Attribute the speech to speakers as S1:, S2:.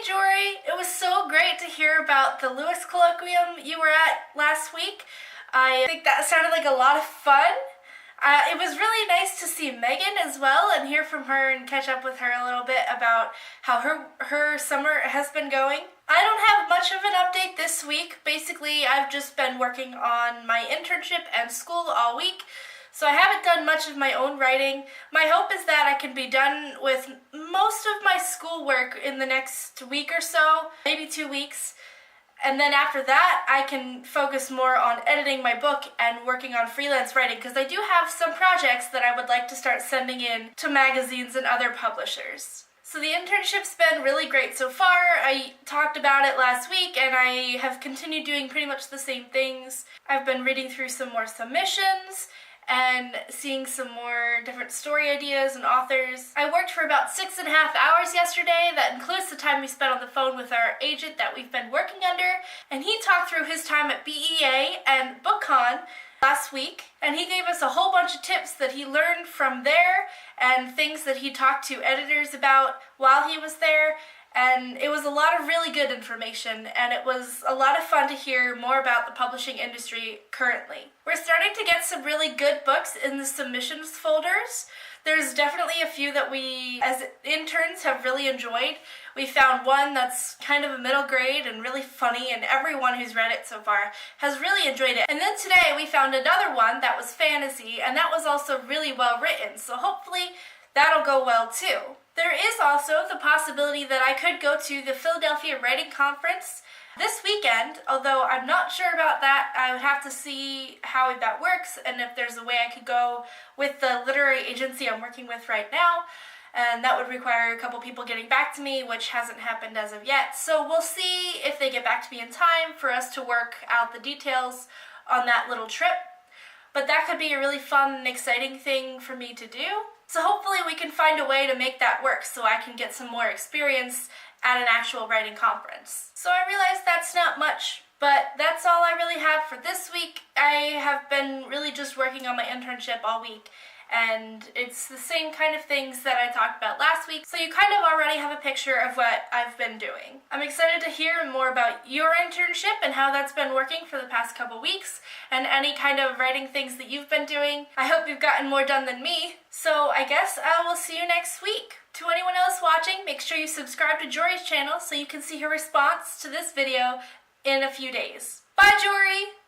S1: Jori, it was so great to hear about the Lewis Colloquium you were at last week. I think that sounded like a lot of fun. It was really nice to see Megan as well and hear from her and catch up with her a little bit about how her summer has been going. I don't have much of an update this week. Basically, I've just been working on my internship and school all week, so I haven't done much of my own writing. My hope is that I can be done with most of my schoolwork in the next week or so, maybe 2 weeks. And then after that, I can focus more on editing my book and working on freelance writing, because I do have some projects that I would like to start sending in to magazines and other publishers. So the internship's been really great so far. I talked about it last week and I have continued doing pretty much the same things. I've been reading through some more submissions and seeing some more different story ideas and authors. I worked for about 6.5 hours yesterday. That includes the time we spent on the phone with our agent that we've been working under, and he talked through his time at BEA and BookCon last week, and he gave us a whole bunch of tips that he learned from there and things that he talked to editors about while he was there. And it was a lot of really good information, and it was a lot of fun to hear more about the publishing industry currently. We're starting to get some really good books in the submissions folders. There's definitely a few that we, as interns, have really enjoyed. We found one that's kind of a middle grade and really funny, and everyone who's read it so far has really enjoyed it. And then today we found another one that was fantasy, and that was also really well written, so hopefully that'll go well too. There is also the possibility that I could go to the Philadelphia Writing Conference this weekend, although I'm not sure about that. I would have to see how that works and if there's a way I could go with the literary agency I'm working with right now, and that would require a couple people getting back to me, which hasn't happened as of yet. So we'll see if they get back to me in time for us to work out the details on that little trip. But that could be a really fun and exciting thing for me to do. So hopefully we can find a way to make that work so I can get some more experience at an actual writing conference. So I realize that's not much, but that's all I really have for this week. I have been really just working on my internship all week, and it's the same kind of things that I talked about last week, so you kind of already have a picture of what I've been doing. I'm excited to hear more about your internship and how that's been working for the past couple weeks, and any kind of writing things that you've been doing. I hope you've gotten more done than me, so I guess I will see you next week. To anyone else watching, make sure you subscribe to Jori's channel so you can see her response to this video in a few days. Bye, Jori!